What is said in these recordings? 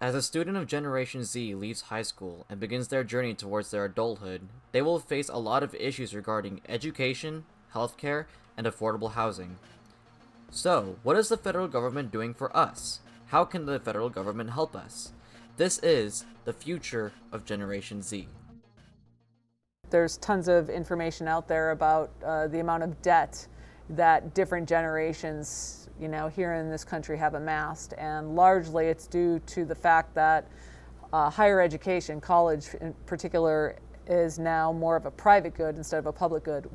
As a student of Generation Z leaves high school and begins their journey towards their adulthood, they will face a lot of issues regarding education, healthcare, and affordable housing. So, what is the federal government doing for us? How can the federal government help us? This is the future of Generation Z. There's tons of information out there about the amount of debt that different generations, here in this country have amassed, and largely it's due to the fact that higher education, college in particular, is now more of a private good instead of a public good.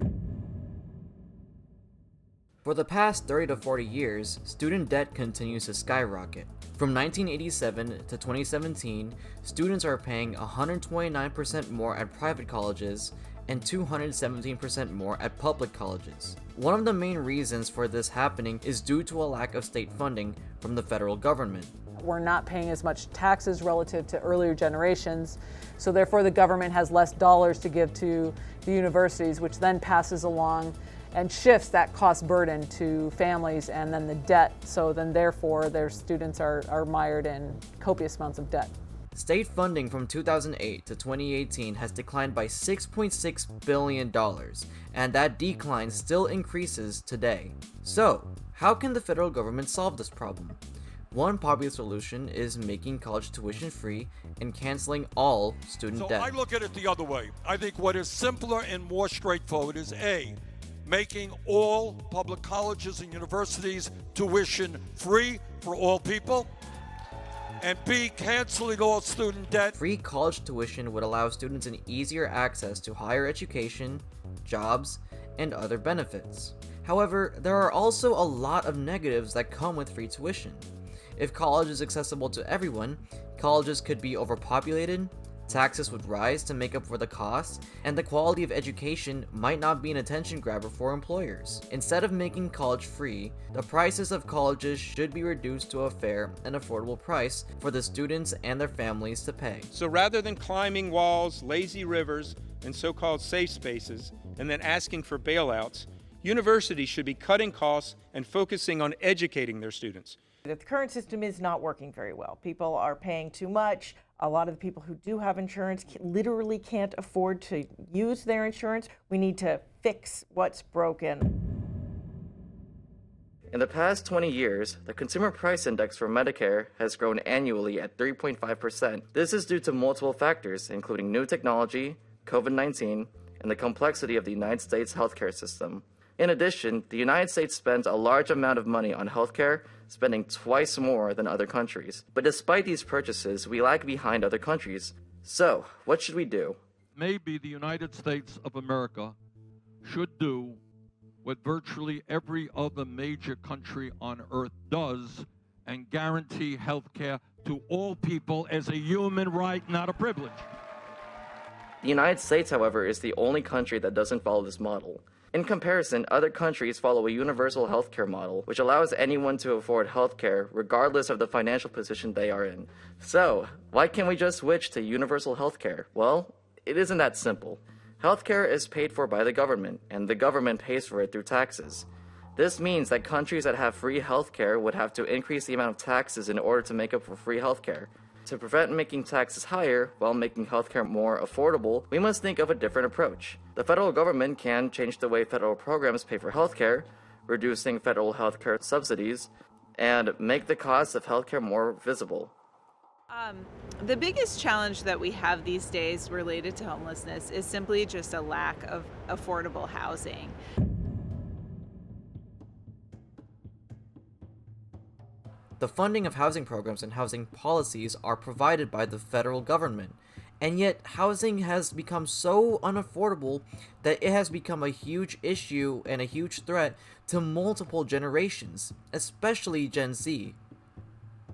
For the past 30 to 40 years, student debt continues to skyrocket. From 1987 to 2017, students are paying 129% more at private colleges and 217% more at public colleges. One of the main reasons for this happening is due to a lack of state funding from the federal government. We're not paying as much taxes relative to earlier generations, so therefore the government has less dollars to give to the universities, which then passes along and shifts that cost burden to families and then the debt, so then therefore their students are mired in copious amounts of debt. State funding from 2008 to 2018 has declined by $6.6 billion, and that decline still increases today. So, how can the federal government solve this problem? One popular solution is making college tuition free and canceling all student debt. I look at it the other way. I think what is simpler and more straightforward is A, making all public colleges and universities tuition free for all people, and B, canceling all student debt. Free college tuition would allow students an easier access to higher education, jobs, and other benefits. However, there are also a lot of negatives that come with free tuition. If college is accessible to everyone, colleges could be overpopulated, taxes would rise to make up for the costs, and the quality of education might not be an attention grabber for employers. Instead of making college free, the prices of colleges should be reduced to a fair and affordable price for the students and their families to pay. So rather than climbing walls, lazy rivers, and so-called safe spaces, and then asking for bailouts, universities should be cutting costs and focusing on educating their students. The current system is not working very well. People are paying too much. A lot of the people who do have insurance literally can't afford to use their insurance. We need to fix what's broken. In the past 20 years, the Consumer Price Index for Medicare has grown annually at 3.5%. This is due to multiple factors, including new technology, COVID-19, and the complexity of the United States healthcare system. In addition, the United States spends a large amount of money on healthcare, spending twice more than other countries. But despite these purchases, we lag behind other countries. So, what should we do? Maybe the United States of America should do what virtually every other major country on earth does and guarantee health care to all people as a human right, not a privilege. The United States, however, is the only country that doesn't follow this model. In comparison, other countries follow a universal healthcare model, which allows anyone to afford healthcare regardless of the financial position they are in. So, why can't we just switch to universal healthcare? Well, it isn't that simple. Healthcare is paid for by the government, and the government pays for it through taxes. This means that countries that have free healthcare would have to increase the amount of taxes in order to make up for free healthcare. To prevent making taxes higher while making healthcare more affordable, we must think of a different approach. The federal government can change the way federal programs pay for healthcare, reducing federal healthcare subsidies, and make the cost of healthcare more visible. The biggest challenge that we have these days related to homelessness is simply just a lack of affordable housing. The funding of housing programs and housing policies are provided by the federal government, and yet housing has become so unaffordable that it has become a huge issue and a huge threat to multiple generations, especially Gen Z.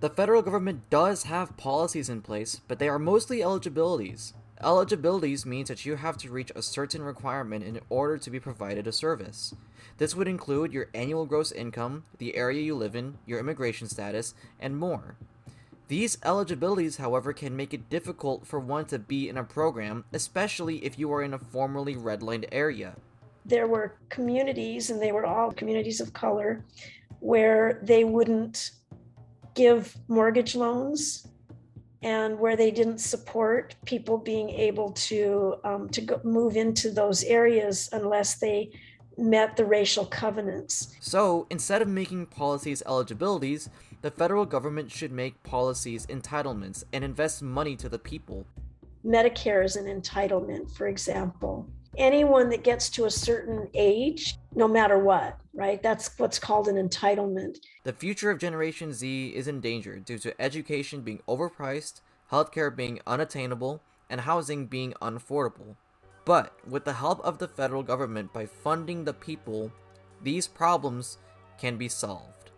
The federal government does have policies in place, but they are mostly eligibilities. Eligibilities means that you have to reach a certain requirement in order to be provided a service. This would include your annual gross income, the area you live in, your immigration status, and more. These eligibilities, however, can make it difficult for one to be in a program, especially if you are in a formerly redlined area. There were communities, and they were all communities of color, where they wouldn't give mortgage loans and where they didn't support people being able to move into those areas unless they met the racial covenants. So, instead of making policies eligibilities, the federal government should make policies entitlements and invest money to the people. Medicare is an entitlement, for example. Anyone that gets to a certain age, no matter what, right? That's what's called an entitlement. The future of Generation Z is in danger due to education being overpriced, healthcare being unattainable, and housing being unaffordable. But with the help of the federal government by funding the people, these problems can be solved.